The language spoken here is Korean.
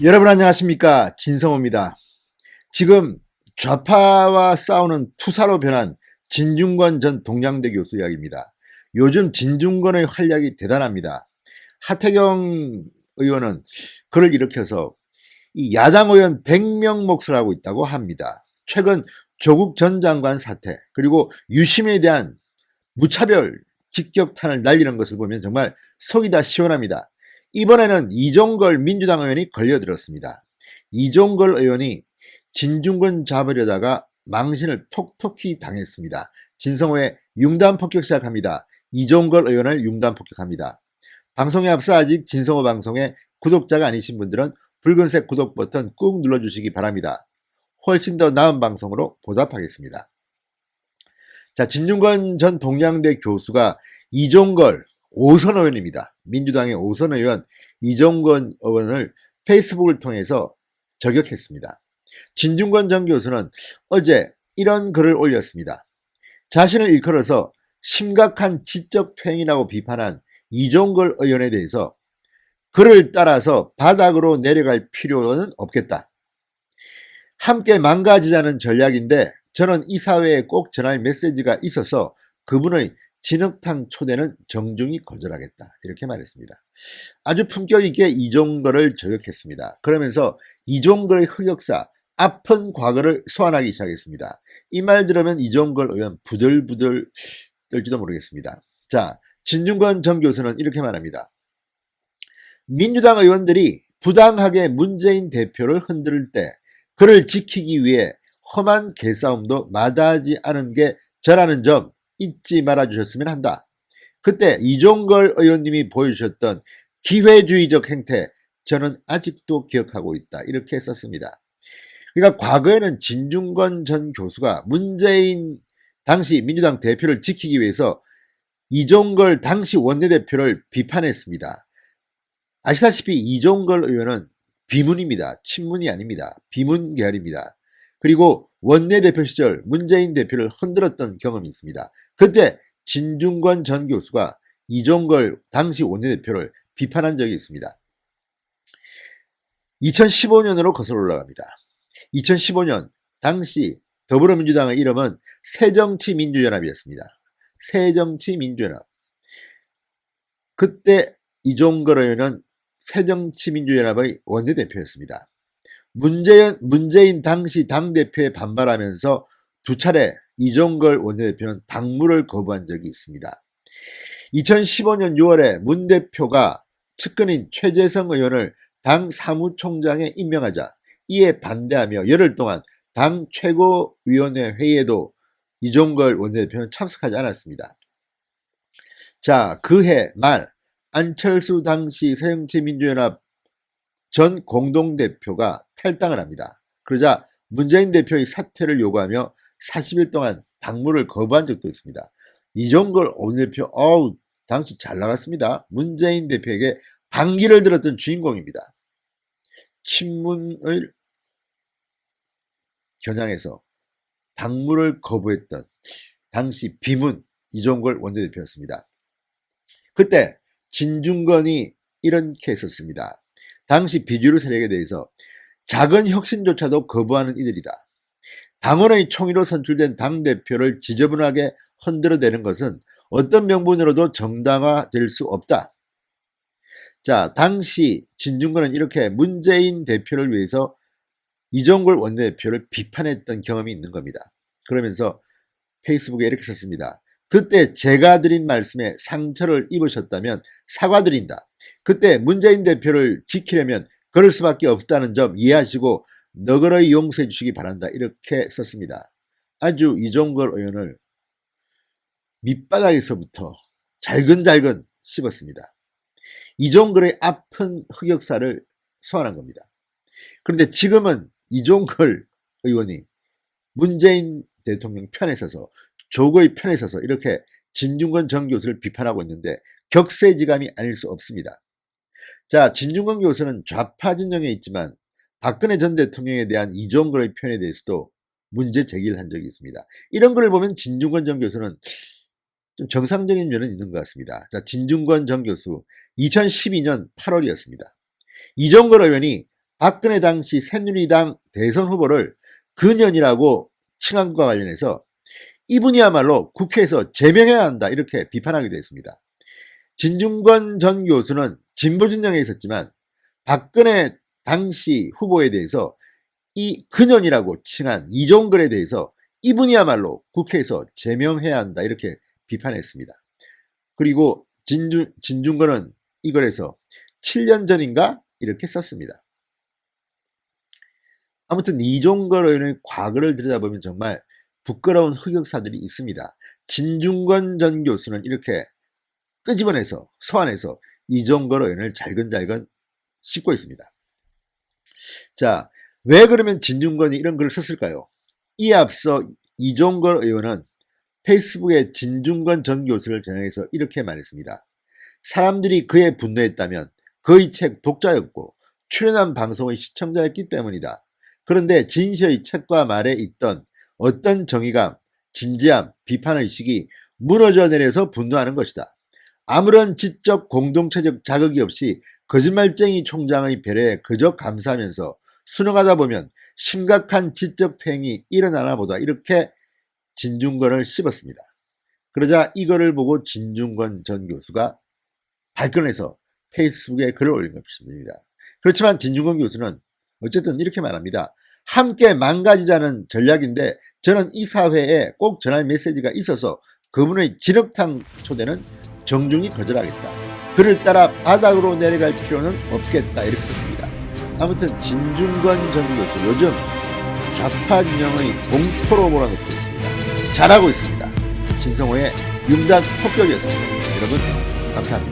여러분 안녕하십니까, 진성호입니다. 지금 좌파와 싸우는 투사로 변한 진중권 전 동양대 교수 이야기입니다. 요즘 진중권의 활약이 대단합니다. 하태경 의원은 글을 일으켜서 이 야당 의원 100명 몫을 하고 있다고 합니다. 최근 조국 전 장관 사태 그리고 유시민에 대한 무차별 직격탄을 날리는 것을 보면 정말 속이 다 시원합니다. 이번에는 이종걸 민주당 의원이 걸려들었습니다. 이종걸 의원이 진중권 잡으려다가 망신을 톡톡히 당했습니다. 진성호의 융단 폭격 시작합니다. 이종걸 의원을 융단 폭격합니다. 방송에 앞서 아직 진성호 방송에 구독자가 아니신 분들은 붉은색 구독 버튼 꾹 눌러주시기 바랍니다. 훨씬 더 나은 방송으로 보답하겠습니다. 자, 진중권 전 동양대 교수가 이종걸 오선 의원입니다. 민주당의 오선 의원 이종건 의원을 페이스북을 통해서 저격했습니다. 진중권 전 교수는 어제 이런 글을 올렸습니다. 자신을 일컬어서 심각한 지적 퇴행이라고 비판한 이종걸 의원에 대해서 그를 따라서 바닥으로 내려갈 필요는 없겠다. 함께 망가지자는 전략인데 저는 이 사회에 꼭 전할 메시지가 있어서 그분의 진흙탕 초대는 정중히 거절하겠다. 이렇게 말했습니다. 아주 품격 있게 이종걸을 저격했습니다. 그러면서 이종걸의 흑역사, 아픈 과거를 소환하기 시작했습니다. 이 말 들으면 이종걸 의원 부들부들 떨지도 모르겠습니다. 자, 진중권 전 교수는 이렇게 말합니다. 민주당 의원들이 부당하게 문재인 대표를 흔들 때 그를 지키기 위해 험한 개싸움도 마다하지 않은 게 저라는 점 잊지 말아주셨으면 한다. 그때 이종걸 의원님이 보여주셨던 기회주의적 행태 저는 아직도 기억하고 있다. 이렇게 썼습니다. 그러니까 과거에는 진중권 전 교수가 문재인 당시 민주당 대표를 지키기 위해서 이종걸 당시 원내대표를 비판했습니다. 아시다시피 이종걸 의원은 비문입니다. 친문이 아닙니다. 비문 계열입니다. 그리고 원내대표 시절 문재인 대표를 흔들었던 경험이 있습니다. 그때 진중권 전 교수가 이종걸 당시 원내대표를 비판한 적이 있습니다. 2015년으로 거슬러 올라갑니다. 2015년 당시 더불어민주당의 이름은 새정치민주연합이었습니다. 새정치민주연합. 그때 이종걸 의원은 새정치민주연합의 원내대표였습니다. 문재인 당시 당대표에 반발하면서 두 차례 이종걸 원내대표는 당무를 거부한 적이 있습니다. 2015년 6월에 문 대표가 측근인 최재성 의원을 당 사무총장에 임명하자 이에 반대하며 열흘 동안 당 최고위원회 회의에도 이종걸 원내대표는 참석하지 않았습니다. 자, 그해 말 안철수 당시 새정치민주연합 전 공동대표가 탈당을 합니다. 그러자 문재인 대표의 사퇴를 요구하며 40일 동안 당무를 거부한 적도 있습니다. 이종걸 원내대표 당시 잘 나갔습니다. 문재인 대표에게 반기를 들었던 주인공입니다. 친문을 겨냥해서 당무를 거부했던 당시 비문 이종걸 원내대표였습니다. 그때 진중권이 이렇게 했었습니다. 당시 비주류 세력에 대해서 작은 혁신조차도 거부하는 이들이다. 당원의 총의로 선출된 당대표를 지저분하게 흔들어대는 것은 어떤 명분으로도 정당화될 수 없다. 자, 당시 진중권은 이렇게 문재인 대표를 위해서 이종걸 원내대표를 비판했던 경험이 있는 겁니다. 그러면서 페이스북에 이렇게 썼습니다. 그때 제가 드린 말씀에 상처를 입으셨다면 사과드린다. 그때 문재인 대표를 지키려면 그럴 수밖에 없다는 점 이해하시고 너그러이 용서해 주시기 바란다. 이렇게 썼습니다. 아주 이종걸 의원을 밑바닥에서부터 잘근잘근 씹었습니다. 이종걸의 아픈 흑역사를 소환한 겁니다. 그런데 지금은 이종걸 의원이 문재인 대통령 편에 서서 조국의 편에 서서 이렇게 진중권 전 교수를 비판하고 있는데 격세지감이 아닐 수 없습니다. 자, 진중권 교수는 좌파 진영에 있지만 박근혜 전 대통령에 대한 이종걸의 편에 대해서도 문제 제기를 한 적이 있습니다. 이런 글을 보면 진중권 전 교수는 좀 정상적인 면은 있는 것 같습니다. 자, 진중권 전 교수 2012년 8월이었습니다. 이종걸 의원이 박근혜 당시 새누리당 대선 후보를 근현이라고 칭한 것과 관련해서 이분이야말로 국회에서 제명해야 한다 이렇게 비판하기도 했습니다. 진중권 전 교수는 진보 진영에 있었지만 박근혜 당시 후보에 대해서 이 근현이라고 칭한 이종걸에 대해서 이분이야말로 국회에서 제명해야 한다 이렇게 비판했습니다. 그리고 진중권은 이걸에서 7년 전인가 이렇게 썼습니다. 아무튼 이종걸 의원의 과거를 들여다보면 정말 부끄러운 흑역사들이 있습니다. 진중권 전 교수는 이렇게 끄집어내서 소환해서 이종걸 의원을 잘근잘근 씹고 있습니다. 자, 왜 그러면 진중권이 이런 글을 썼을까요? 이에 앞서 이종걸 의원은 페이스북에 진중권 전 교수를 전해서 이렇게 말했습니다. 사람들이 그에 분노했다면 그의 책 독자였고 출연한 방송의 시청자였기 때문이다. 그런데 진 씨의 책과 말에 있던 어떤 정의감, 진지함, 비판의식이 무너져 내려서 분노하는 것이다. 아무런 지적 공동체적 자극이 없이 거짓말쟁이 총장의 배려에 그저 감사하면서 순응하다 보면 심각한 지적 퇴행이 일어나나 보다 이렇게 진중권을 씹었습니다. 그러자 이거를 보고 진중권 전 교수가 발끈해서 페이스북에 글을 올린 것입니다. 그렇지만 진중권 교수는 어쨌든 이렇게 말합니다. 함께 망가지자는 전략인데 저는 이 사회에 꼭 전할 메시지가 있어서 그분의 진흙탕 초대는 정중히 거절하겠다. 그를 따라 바닥으로 내려갈 필요는 없겠다 이렇게 했습니다. 아무튼 진중권 전 교수 요즘 좌파 진영의 공포로 몰아넣고 있습니다. 잘하고 있습니다. 진성호의 융단 폭격이었습니다. 여러분 감사합니다.